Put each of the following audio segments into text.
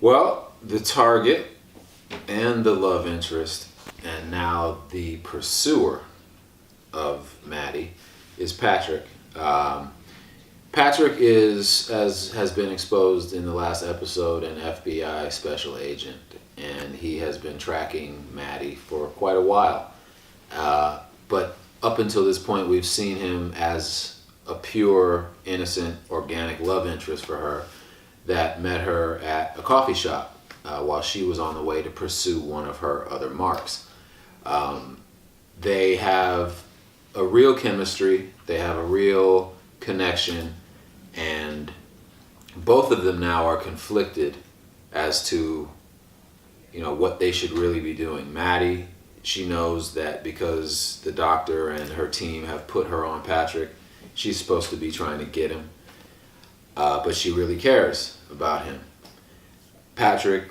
Well, the target and the love interest, and now the pursuer of Maddie, is Patrick. Patrick is, as has been exposed in the last episode, an FBI special agent, and he has been tracking Maddie for quite a while. But up until this point, we've seen him as a pure, innocent, organic love interest for her that met her at a coffee shop while she was on the way to pursue one of her other marks. They have a real chemistry, they have a real connection, and both of them now are conflicted as to, what they should really be doing. Maddie, she knows that because the doctor and her team have put her on Patrick, she's supposed to be trying to get him, but she really cares about him. Patrick,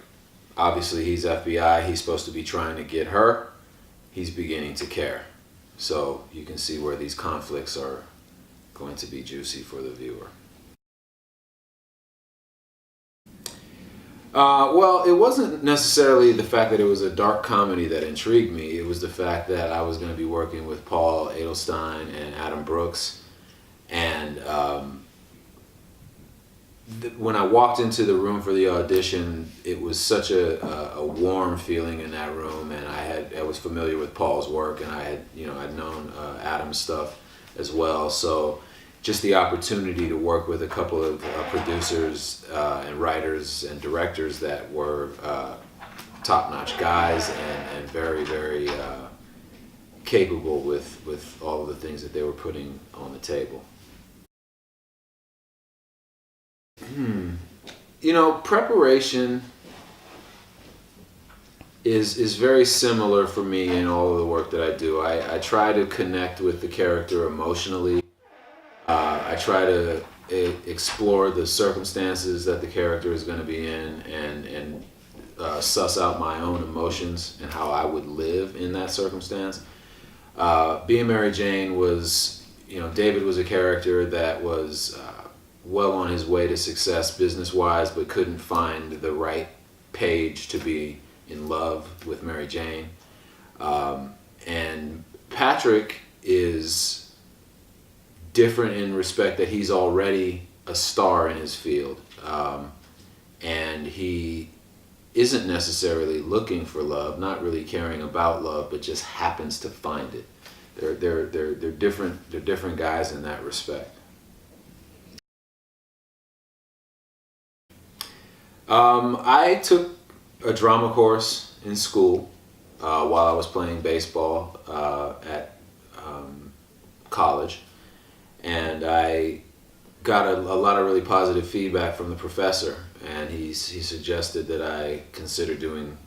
obviously he's FBI, he's supposed to be trying to get her, he's beginning to care. So you can see where these conflicts are going to be juicy for the viewer. Well, it wasn't necessarily the fact that it was a dark comedy that intrigued me. It was the fact that I was going to be working with Paul Edelstein and Adam Brooks. And when I walked into the room for the audition, it was such a warm feeling in that room. And I was familiar with Paul's work, and I'd known Adam's stuff as well. So just the opportunity to work with a couple of producers and writers and directors that were top-notch guys and very, very capable with all of the things that they were putting on the table. Preparation is very similar for me in all of the work that I do. I try to connect with the character emotionally. I try to explore the circumstances that the character is going to be in and suss out my own emotions and how I would live in that circumstance. Being Mary Jane was, David was a character that was well on his way to success business-wise, but couldn't find the right page to be in love with Mary Jane. And Patrick is different in respect that he's already a star in his field, and he isn't necessarily looking for love, not really caring about love, but just happens to find it. They're different guys in that respect. I took a drama course in school while I was playing baseball at college. And I got a lot of really positive feedback from the professor, and he suggested that I consider doing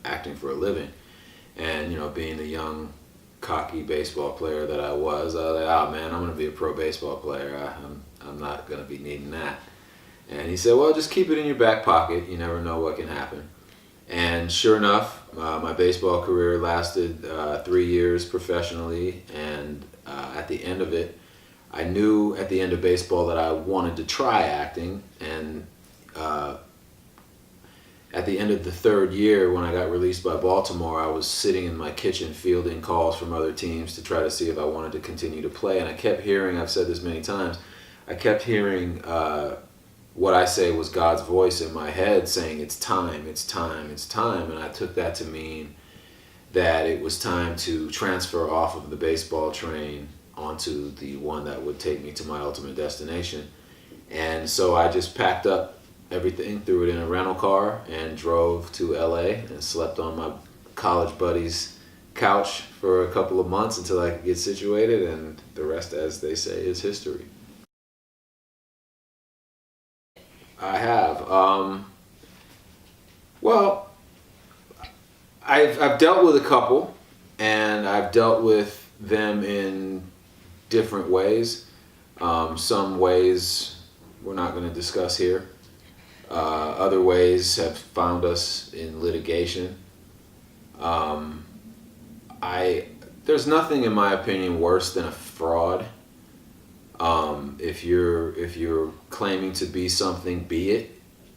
acting for a living. And being the young, cocky baseball player that I was like, oh man, I'm going to be a pro baseball player. I'm not going to be needing that. And he said, well, just keep it in your back pocket. You never know what can happen. And sure enough, my baseball career lasted 3 years professionally, and at the end of it, I knew at the end of baseball that I wanted to try acting, and at the end of the third year, when I got released by Baltimore, I was sitting in my kitchen fielding calls from other teams to try to see if I wanted to continue to play. And I kept hearing, I've said this many times, I kept hearing what I say was God's voice in my head saying, it's time, it's time, it's time. And I took that to mean that it was time to transfer off of the baseball train onto the one that would take me to my ultimate destination. And so I just packed up everything, threw it in a rental car, and drove to LA and slept on my college buddy's couch for a couple of months until I could get situated, and the rest, as they say, is history. I have. Well, I've dealt with a couple, and I've dealt with them in different ways. Some ways we're not going to discuss here. Other ways have found us in litigation. There's nothing, in my opinion, worse than a fraud. If you're claiming to be something, be it.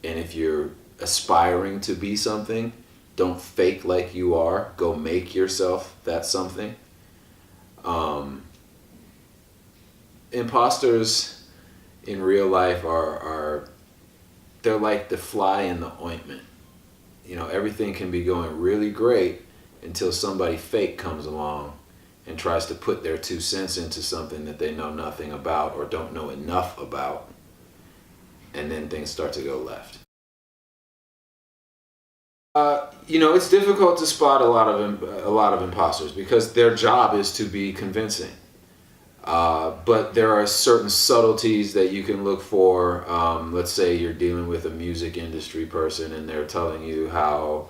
And if you're aspiring to be something. Don't fake like you are. Go make yourself that something. Imposters in real life are they're like the fly in the ointment. You know, everything can be going really great until somebody fake comes along and tries to put their 2 cents into something that they know nothing about or don't know enough about, and then things start to go left. You know, it's difficult to spot a lot of imposters because their job is to be convincing. But there are certain subtleties that you can look for. Let's say you're dealing with a music industry person and they're telling you how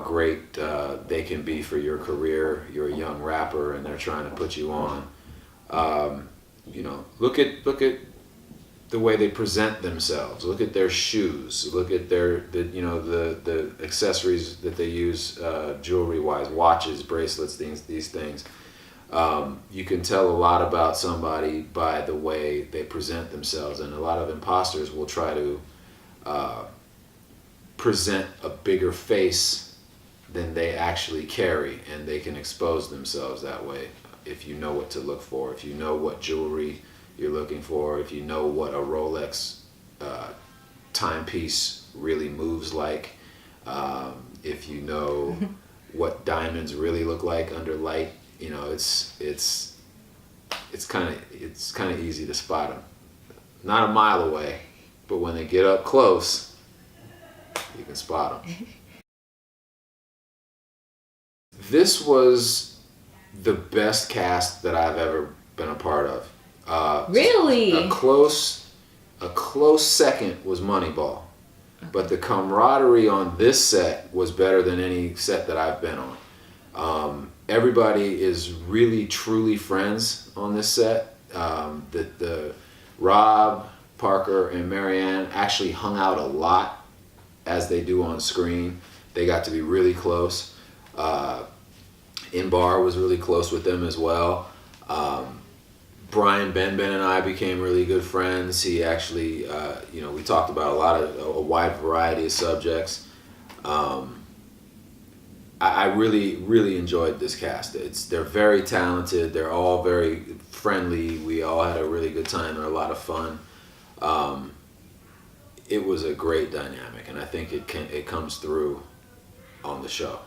great they can be for your career. You're a young rapper and they're trying to put you on. You know, look at the way they present themselves. Look at their shoes. Look at the accessories that they use, jewelry wise, watches, bracelets, these things. You can tell a lot about somebody by the way they present themselves, and a lot of imposters will try to present a bigger face than they actually carry, and they can expose themselves that way if you know what to look for, if you know what jewelry you're looking for, if you know what a Rolex timepiece really moves like, if you know what diamonds really look like under light. You know, it's kind of easy to spot them. Not a mile away, but when they get up close, you can spot them. This was the best cast that I've ever been a part of. Really? A close second was Moneyball, but the camaraderie on this set was better than any set that I've been on. Everybody is really truly friends on this set. The Rob, Parker, and Marianne actually hung out a lot as they do on screen. They got to be really close. Inbar was really close with them as well. Brian Benben and I became really good friends. He actually, we talked about a wide variety of subjects. I really, really enjoyed this cast. They're very talented. They're all very friendly. We all had a really good time. They're a lot of fun. It was a great dynamic, and I think it comes through on the show.